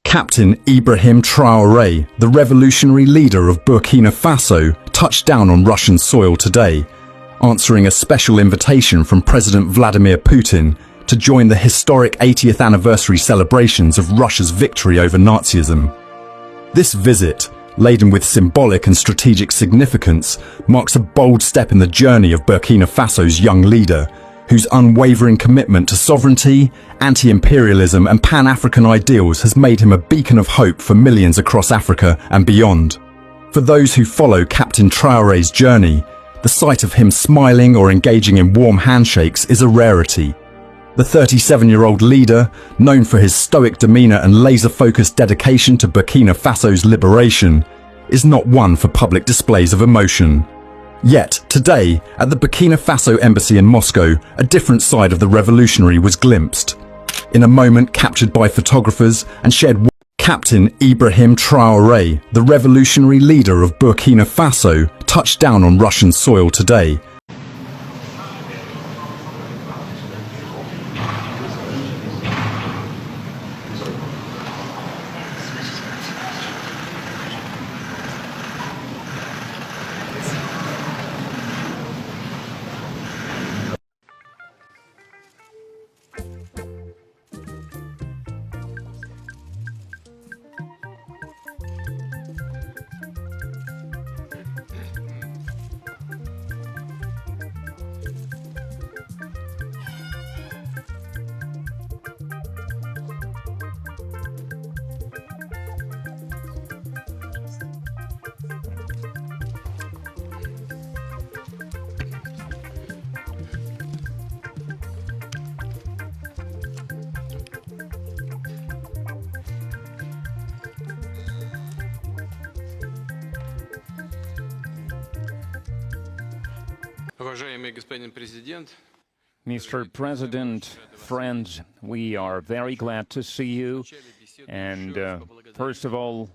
Captain Ibrahim Traore, the revolutionary leader of Burkina Faso, touched down on Russian soil today, answering a special invitation from President Vladimir Putin to join the historic 80th anniversary celebrations of Russia's victory over Nazism. This visit, laden with symbolic and strategic significance, marks a bold step in the journey of Burkina Faso's young leader, whose unwavering commitment to sovereignty, anti-imperialism and Pan-African ideals has made him a beacon of hope for millions across Africa and beyond. For those who follow Captain Traore's journey, the sight of him smiling or engaging in warm handshakes is a rarity. The 37-year-old leader, known for his stoic demeanor and laser-focused dedication to Burkina Faso's liberation, is not one for public displays of emotion. Yet, today, at the Burkina Faso embassy in Moscow, a different side of the revolutionary was glimpsed. In a moment captured by photographers and shared, Captain Ibrahim Traore, the revolutionary leader of Burkina Faso, touched down on Russian soil today. Mr. President, friends, we are very glad to see you. And first of all,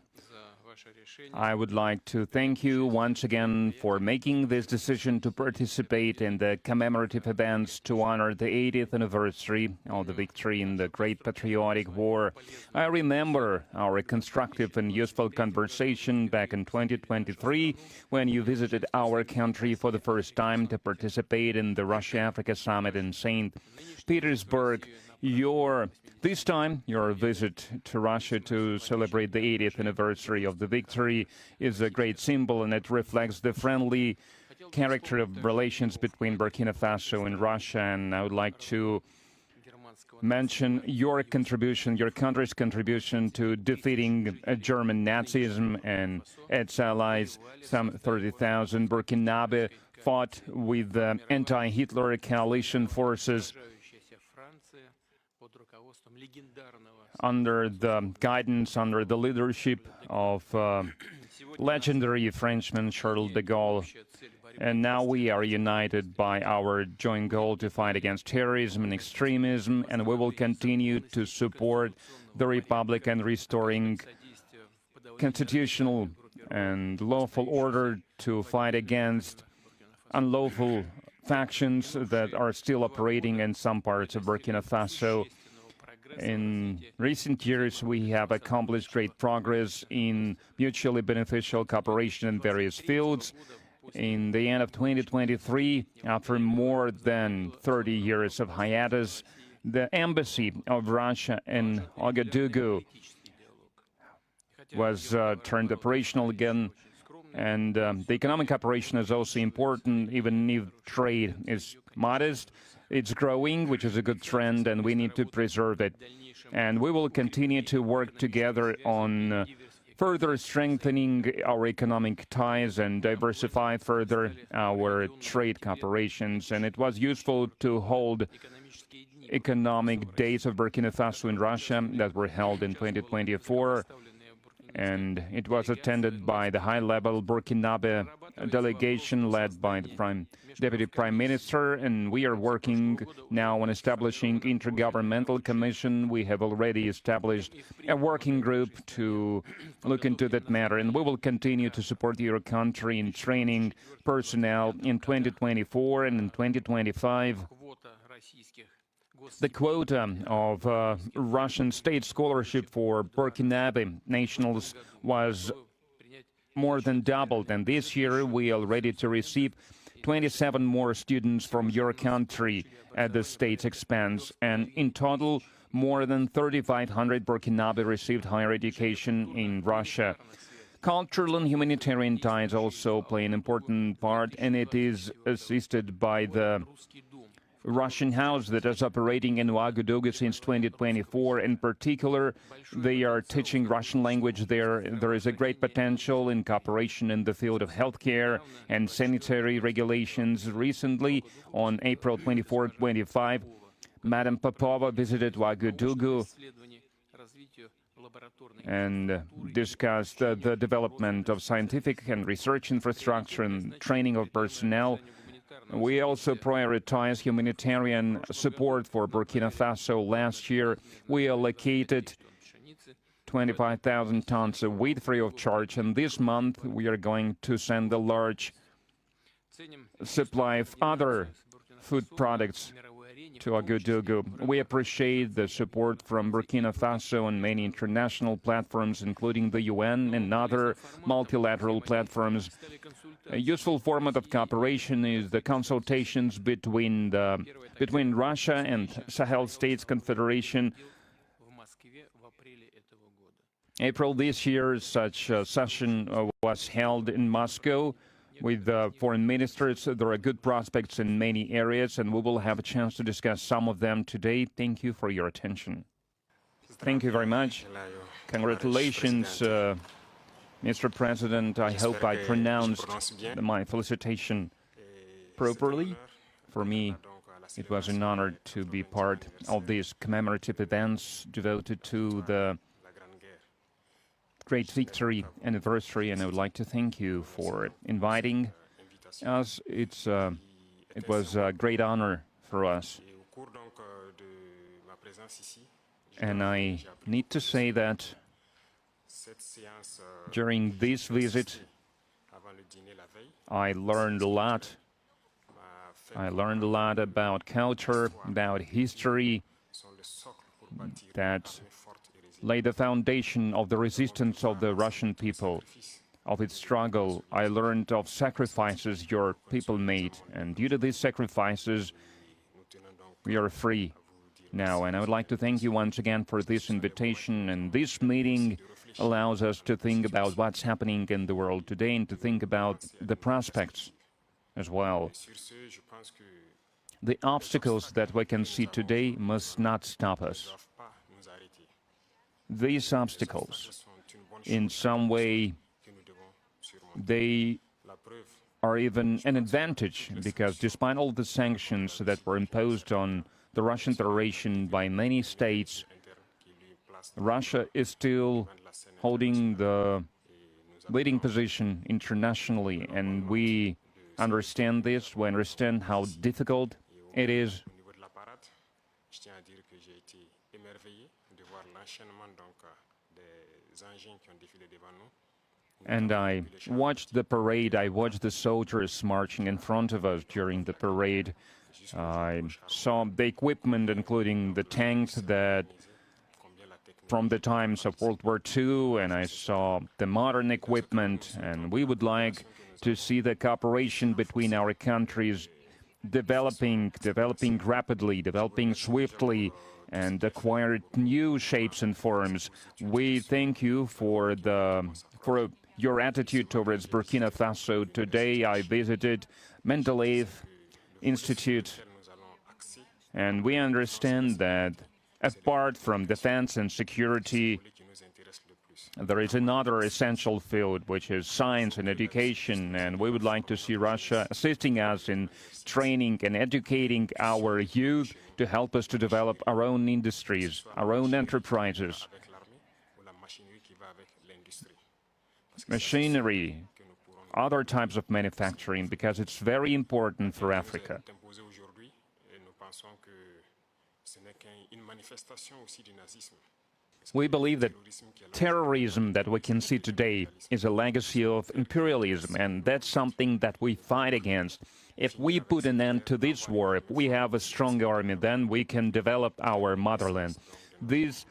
I would like to thank you once again for making this decision to participate in the commemorative events to honor the 80th anniversary of the victory in the Great Patriotic War. I remember our constructive and useful conversation back in 2023 when you visited our country for the first time to participate in the Russia-Africa Summit in St. Petersburg. This time, your visit to Russia to celebrate the 80th anniversary of the victory is a great symbol, and it reflects the friendly character of relations between Burkina Faso and Russia. And I would like to mention your contribution, your country's contribution to defeating German Nazism and its allies. Some 30,000 Burkinabe fought with the anti-Hitler coalition forces under the guidance, under the leadership of legendary Frenchman Charles de Gaulle. And now we are united by our joint goal to fight against terrorism and extremism, and we will continue to support the Republic and restoring constitutional and lawful order, to fight against unlawful factions that are still operating in some parts of Burkina Faso. In recent years, we have accomplished great progress in mutually beneficial cooperation in various fields. In the end of 2023, after more than 30 years of hiatus, the embassy of Russia in Ouagadougou was turned operational again. And the economic cooperation is also important, even if trade is modest. It's growing, which is a good trend, and we need to preserve it. And we will continue to work together on further strengthening our economic ties and diversify further our trade cooperations. And it was useful to hold economic days of Burkina Faso in Russia that were held in 2024. And it was attended by the high-level Burkinabe delegation led by the Deputy Prime Minister, and we are working now on establishing intergovernmental commission. We have already established a working group to look into that matter, and we will continue to support your country in training personnel in 2024 and in 2025. The quota of Russian state scholarship for Burkinabe nationals was more than doubled, and this year we are ready to receive 27 more students from your country at the state's expense, and in total more than 3,500 Burkinabe received higher education in Russia. Cultural and humanitarian ties also play an important part, and it is assisted by the Russian house that is operating in Ouagadougou since 2024. In particular, they are teaching Russian language there. There is a great potential in cooperation in the field of healthcare and sanitary regulations. Recently, on April 24-25, Madam Popova visited Ouagadougou and discussed the development of scientific and research infrastructure and training of personnel. We also prioritize humanitarian support for Burkina Faso. Last year, we allocated 25,000 tons of wheat free of charge, and this month we are going to send a large supply of other food products to Ouagadougou. We appreciate the support from Burkina Faso and many international platforms, including the UN and other multilateral platforms. A useful format of cooperation is the consultations between Russia and Sahel States Confederation. April this year, such a session was held in Moscow with foreign ministers. There are good prospects in many areas, and we will have a chance to discuss some of them today. Thank you for your attention. Thank you very much. Congratulations, Mr. President. I hope I pronounced my felicitation properly. For me, it was an honor to be part of these commemorative events devoted to the great victory anniversary, and I would like to thank you for inviting us. It was a great honor for us. And I need to say that during this visit, I learned a lot. I learned a lot about culture, about history, that lay the foundation of the resistance of the Russian people, of its struggle. I learned of sacrifices your people made, and due to these sacrifices, we are free now. And I would like to thank you once again for this invitation, and this meeting allows us to think about what's happening in the world today and to think about the prospects as well. The obstacles that we can see today must not stop us. These obstacles, in some way, they are even an advantage, because despite all the sanctions that were imposed on the Russian Federation by many states, Russia is still holding the leading position internationally, and we understand this. We understand how difficult it is. And I watched the parade. I watched the soldiers marching in front of us during the parade. I saw the equipment, including the tanks that from the times of World War II, and I saw the modern equipment, and we would like to see the cooperation between our countries developing rapidly, developing swiftly, and acquire new shapes and forms. We thank you for your attitude towards Burkina Faso. Today I visited Mendeleev Institute, and we understand that apart from defense and security, there is another essential field, which is science and education, and we would like to see Russia assisting us in training and educating our youth to help us to develop our own industries, our own enterprises. Machinery, other types of manufacturing, because it's very important for Africa. We believe that terrorism that we can see today is a legacy of imperialism, and that's something that we fight against. If we put an end to this war, if we have a strong army, then we can develop our motherland. This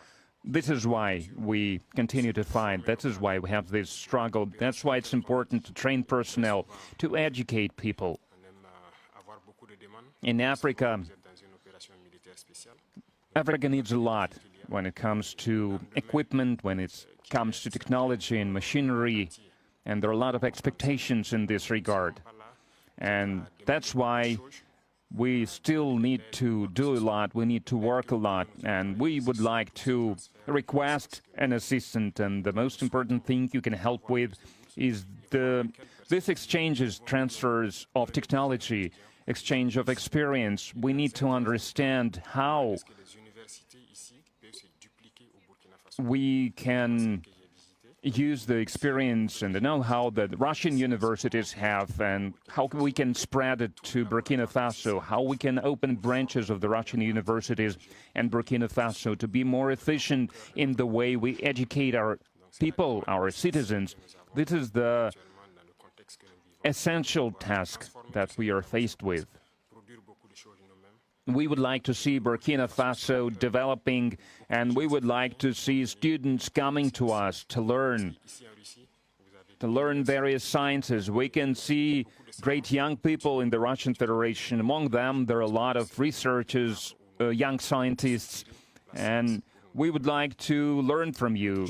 is why we continue to fight. That is why we have this struggle. That's why it's important to train personnel, to educate people. In Africa, Africa needs a lot when it comes to equipment, when it comes to technology and machinery, and there are a lot of expectations in this regard. And that's why we still need to do a lot, we need to work a lot, and we would like to request an assistant, and the most important thing you can help with is this exchanges, transfers of technology, exchange of experience. We need to understand how we can use the experience and the know-how that Russian universities have, and how we can spread it to Burkina Faso, how we can open branches of the Russian universities and Burkina Faso to be more efficient in the way we educate our people, our citizens. This is the essential task that we are faced with. We would like to see Burkina Faso developing, and we would like to see students coming to us to learn various sciences. We can see great young people in the Russian Federation. Among them, there are a lot of researchers, young scientists, and we would like to learn from you.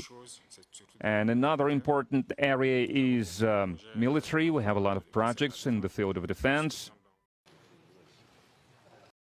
And another important area is military. We have a lot of projects in the field of defense.